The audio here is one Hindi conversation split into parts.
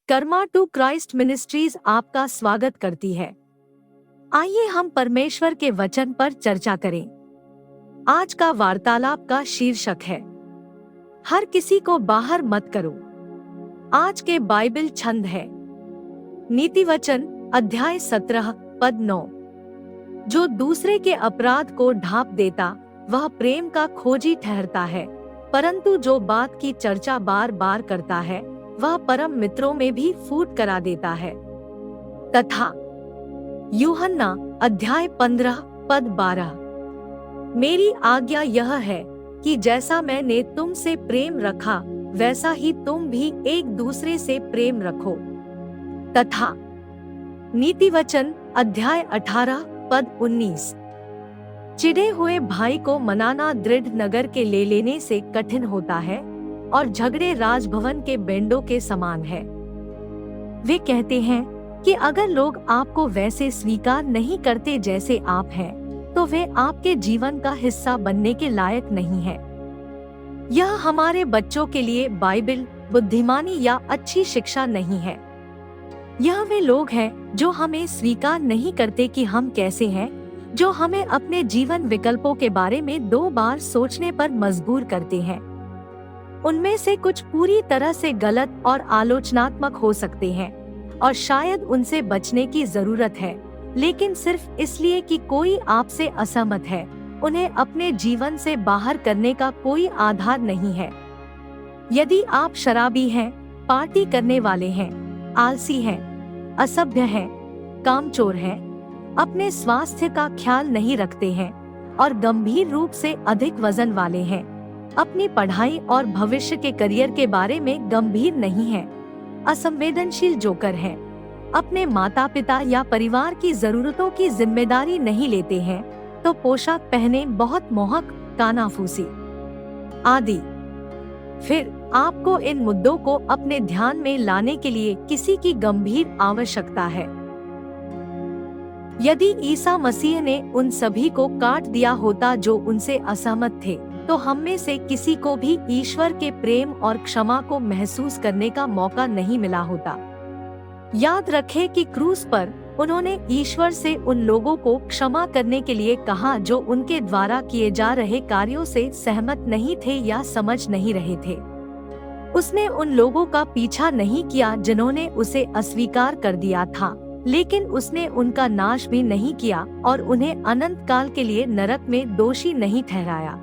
कर्मा टू क्राइस्ट मिनिस्ट्रीज आपका स्वागत करती है। आइए हम परमेश्वर के वचन पर चर्चा करें। आज का वार्तालाप का शीर्षक है, हर किसी को बाहर मत करो। आज के बाइबल छंद है नीति वचन अध्याय 17 पद 9। जो दूसरे के अपराध को ढांप देता वह प्रेम का खोजी ठहरता है, परंतु जो बात की चर्चा बार बार करता है वह परम मित्रों में भी फूट करा देता है। तथा यूहन्ना अध्याय 15 पद 12। मेरी आज्ञा यह है कि जैसा मैंने तुमसे प्रेम रखा वैसा ही तुम भी एक दूसरे से प्रेम रखो। तथा नीति वचन अध्याय 18 पद 19। चिढ़े हुए भाई को मनाना दृढ़ नगर के ले लेने से कठिन होता है और झगड़े राजभवन के बेंडों के समान है। वे कहते हैं कि अगर लोग आपको वैसे स्वीकार नहीं करते जैसे आप हैं, तो वे आपके जीवन का हिस्सा बनने के लायक नहीं हैं। यह हमारे बच्चों के लिए बाइबल, बुद्धिमानी या अच्छी शिक्षा नहीं है। यह वे लोग हैं जो हमें स्वीकार नहीं करते कि हम कैसे हैं, जो हमें अपने जीवन विकल्पों के बारे में 2 बार सोचने पर मजबूर करते हैं। उनमें से कुछ पूरी तरह से गलत और आलोचनात्मक हो सकते हैं और शायद उनसे बचने की जरूरत है, लेकिन सिर्फ इसलिए कि कोई आपसे असहमत है, उन्हें अपने जीवन से बाहर करने का कोई आधार नहीं है। यदि आप शराबी हैं, पार्टी करने वाले हैं, आलसी हैं, असभ्य हैं, कामचोर हैं, अपने स्वास्थ्य का ख्याल नहीं रखते हैं और गंभीर रूप से अधिक वजन वाले हैं, अपनी पढ़ाई और भविष्य के करियर के बारे में गंभीर नहीं हैं, असंवेदनशील जोकर हैं, अपने माता पिता या परिवार की जरूरतों की जिम्मेदारी नहीं लेते हैं, तो पोशाक पहने बहुत मोहक, कानाफूसी आदि। फिर आपको इन मुद्दों को अपने ध्यान में लाने के लिए किसी की गंभीर आवश्यकता है। यदि ईसा मसीह ने उन सभी को काट दिया होता जो उनसे असहमत थे, तो हम में से किसी को भी ईश्वर के प्रेम और क्षमा को महसूस करने का मौका नहीं मिला होता। याद रखें कि क्रूस पर उन्होंने ईश्वर से उन लोगों को क्षमा करने के लिए कहा जो उनके द्वारा किए जा रहे कार्यों से सहमत नहीं थे या समझ नहीं रहे थे। उसने उन लोगों का पीछा नहीं किया जिन्होंने उसे अस्वीकार कर दिया था, लेकिन उसने उनका नाश भी नहीं किया और उन्हें अनंत काल के लिए नरक में दोषी नहीं ठहराया।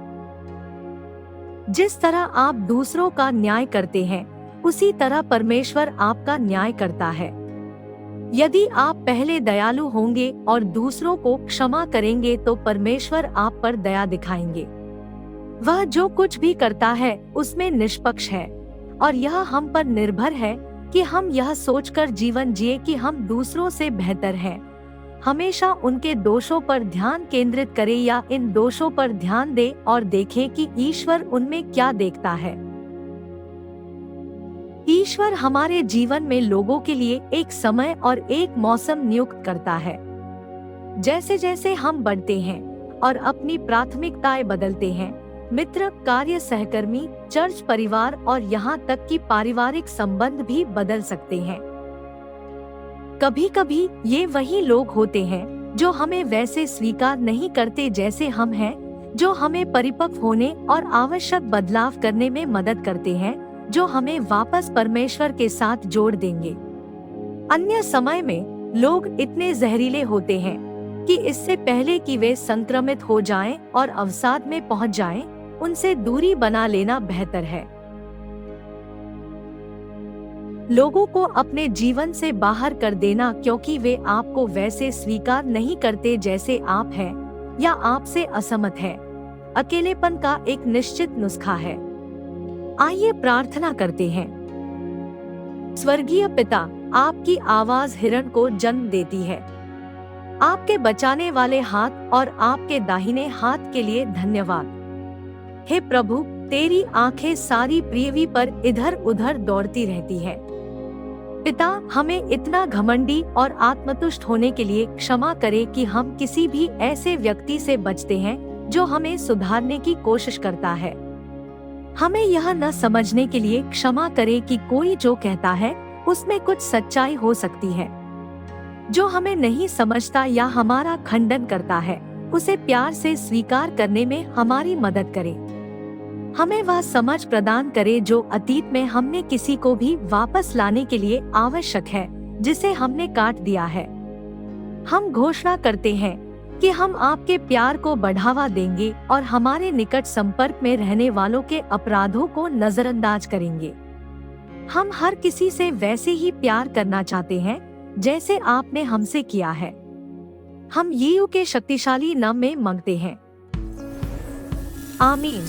जिस तरह आप दूसरों का न्याय करते हैं, उसी तरह परमेश्वर आपका न्याय करता है। यदि आप पहले दयालु होंगे और दूसरों को क्षमा करेंगे तो परमेश्वर आप पर दया दिखाएंगे। वह जो कुछ भी करता है उसमें निष्पक्ष है और यह हम पर निर्भर है कि हम यह सोचकर जीवन जिए कि हम दूसरों से बेहतर हैं। हमेशा उनके दोषों पर ध्यान केंद्रित करें या इन दोषों पर ध्यान दें और देखें कि ईश्वर उनमें क्या देखता है। ईश्वर हमारे जीवन में लोगों के लिए एक समय और एक मौसम नियुक्त करता है। जैसे जैसे हम बढ़ते हैं और अपनी प्राथमिकताएं बदलते हैं, मित्र, कार्य सहकर्मी, चर्च परिवार और यहाँ तक कि पारिवारिक संबंध भी बदल सकते हैं। कभी कभी ये वही लोग होते हैं जो हमें वैसे स्वीकार नहीं करते जैसे हम हैं, जो हमें परिपक्व होने और आवश्यक बदलाव करने में मदद करते हैं, जो हमें वापस परमेश्वर के साथ जोड़ देंगे। अन्य समय में लोग इतने जहरीले होते हैं कि इससे पहले कि वे संक्रमित हो जाएं और अवसाद में पहुंच जाएं, उनसे दूरी बना लेना बेहतर है। लोगों को अपने जीवन से बाहर कर देना क्योंकि वे आपको वैसे स्वीकार नहीं करते जैसे आप हैं या आपसे असहमत हैं, अकेलेपन का एक निश्चित नुस्खा है। आइए प्रार्थना करते हैं। स्वर्गीय पिता, आपकी आवाज हिरण को जन्म देती है। आपके बचाने वाले हाथ और आपके दाहिने हाथ के लिए धन्यवाद। हे प्रभु, तेरी आंखें सारी पृथ्वी पर इधर उधर दौड़ती रहती हैं। पिता, हमें इतना घमंडी और आत्मतुष्ट होने के लिए क्षमा करे कि हम किसी भी ऐसे व्यक्ति से बचते हैं जो हमें सुधारने की कोशिश करता है। हमें यह न समझने के लिए क्षमा करे कि कोई जो कहता है उसमें कुछ सच्चाई हो सकती है। जो हमें नहीं समझता या हमारा खंडन करता है, उसे प्यार से स्वीकार करने में हमारी मदद करें। हमें वह समझ प्रदान करे जो अतीत में हमने किसी को भी वापस लाने के लिए आवश्यक है, जिसे हमने काट दिया है। हम घोषणा करते हैं कि हम आपके प्यार को बढ़ावा देंगे और हमारे निकट संपर्क में रहने वालों के अपराधों को नजरअंदाज करेंगे। हम हर किसी से वैसे ही प्यार करना चाहते हैं जैसे आपने हमसे किया है। हम यीशु के शक्तिशाली नाम में मांगते हैं, आमीन।